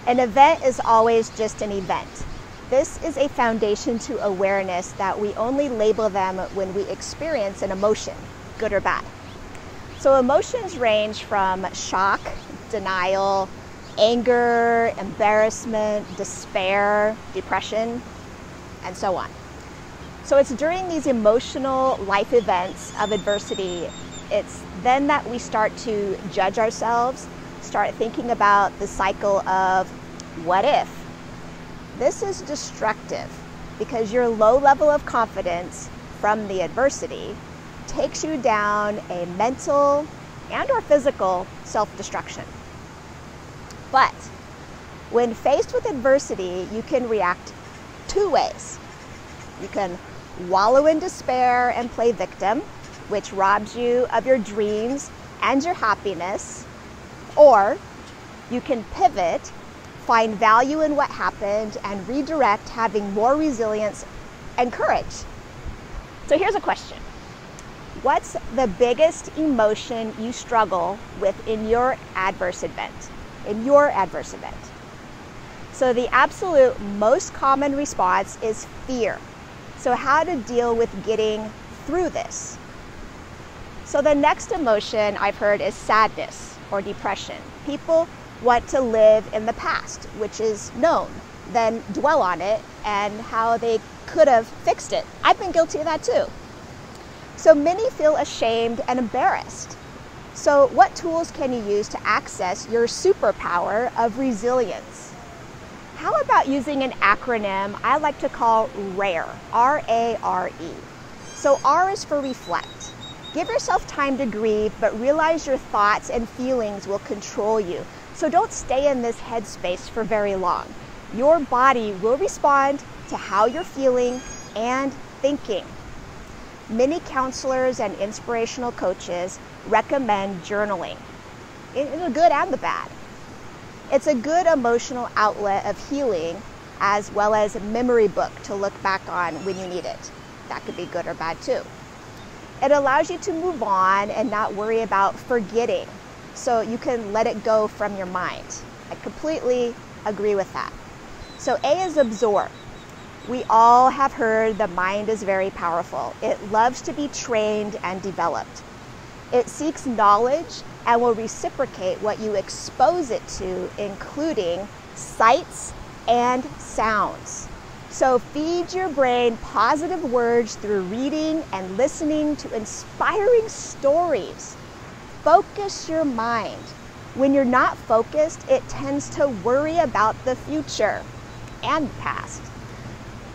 An event is always just an event. This is a foundation to awareness that we only label them when we experience an emotion, good or bad. So emotions range from shock, denial, anger, embarrassment, despair, depression, and so on. So it's during these emotional life events of adversity, it's then that we start to judge ourselves, start thinking about the cycle of what if. This is destructive because your low level of confidence from the adversity takes you down a mental and or physical self-destruction. But when faced with adversity, you can react two ways. You can wallow in despair and play victim, which robs you of your dreams and your happiness, or you can pivot, find value in what happened, and redirect, having more resilience and courage. So here's a question. What's the biggest emotion you struggle with in your adverse event? So the absolute most common response is fear. So how to deal with getting through this? So the next emotion I've heard is sadness or depression. People want to live in the past, which is known, then dwell on it and how they could have fixed it. I've been guilty of that too. So many feel ashamed and embarrassed. So what tools can you use to access your superpower of resilience? How about using an acronym I like to call RARE, R-A-R-E. So R is for reflect. Give yourself time to grieve, but realize your thoughts and feelings will control you. So don't stay in this headspace for very long. Your body will respond to how you're feeling and thinking. Many counselors and inspirational coaches recommend journaling, in the good and the bad. It's a good emotional outlet of healing, as well as a memory book to look back on when you need it. That could be good or bad too. It allows you to move on and not worry about forgetting, so you can let it go from your mind. I completely agree with that. So A is absorb. We all have heard the mind is very powerful. It loves to be trained and developed. It seeks knowledge and will reciprocate what you expose it to, including sights and sounds. So feed your brain positive words through reading and listening to inspiring stories. Focus your mind. When you're not focused, it tends to worry about the future and the past,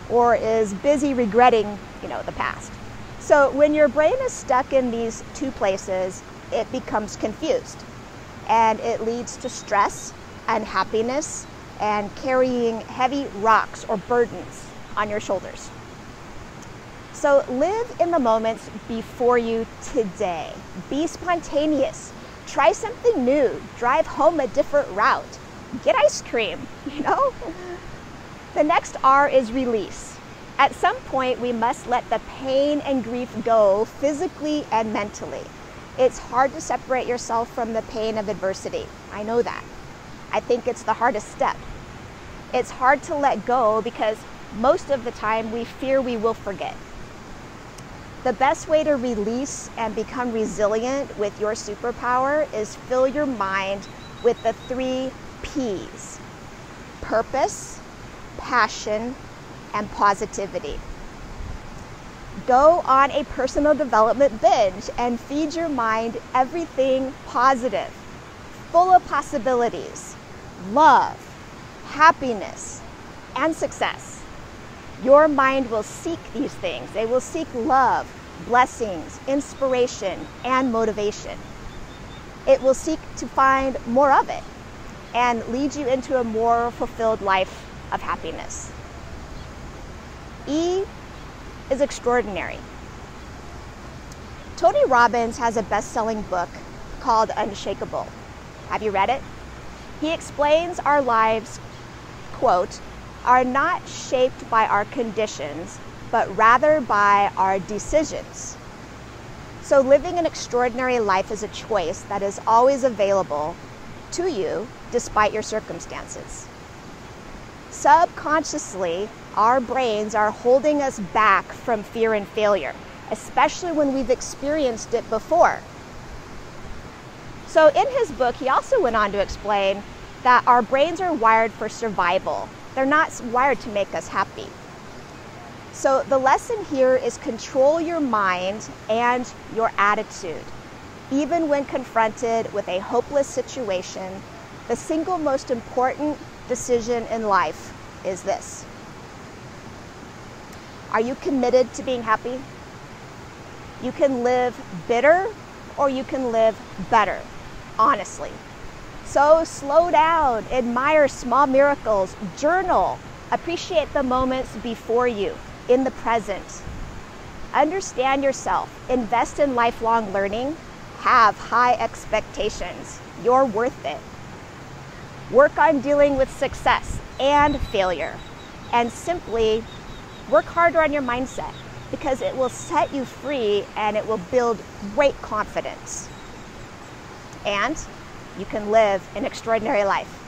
or is busy regretting, the past. So when your brain is stuck in these two places, it becomes confused, and it leads to stress and happiness and carrying heavy rocks or burdens on your shoulders. So live in the moments before you today. Be spontaneous. Try something new. Drive home a different route. Get ice cream, The next R is release. At some point, we must let the pain and grief go physically and mentally. It's hard to separate yourself from the pain of adversity. I know that. I think it's the hardest step. It's hard to let go because most of the time we fear we will forget. The best way to release and become resilient with your superpower is fill your mind with the 3 P's: purpose, passion, and positivity. Go on a personal development binge and feed your mind everything positive, full of possibilities, love, happiness, and success. Your mind will seek these things. They will seek love, blessings, inspiration, and motivation. It will seek to find more of it and lead you into a more fulfilled life of happiness. E is extraordinary. Tony Robbins has a best-selling book called Unshakable. Have you read it? He explains our lives, quote, are not shaped by our conditions, but rather by our decisions. So living an extraordinary life is a choice that is always available to you despite your circumstances. subconsciously, our brains are holding us back from fear and failure, especially when we've experienced it before. So in his book, he also went on to explain that our brains are wired for survival. They're not wired to make us happy. So the lesson here is control your mind and your attitude. Even when confronted with a hopeless situation, the single most important decision in life is this. Are you committed to being happy? You can live bitter or you can live better, honestly. So slow down, admire small miracles, journal, appreciate the moments before you, in the present. Understand yourself, invest in lifelong learning, have high expectations. You're worth it. Work on dealing with success and failure, and simply work harder on your mindset because it will set you free and it will build great confidence. And you can live an extraordinary life.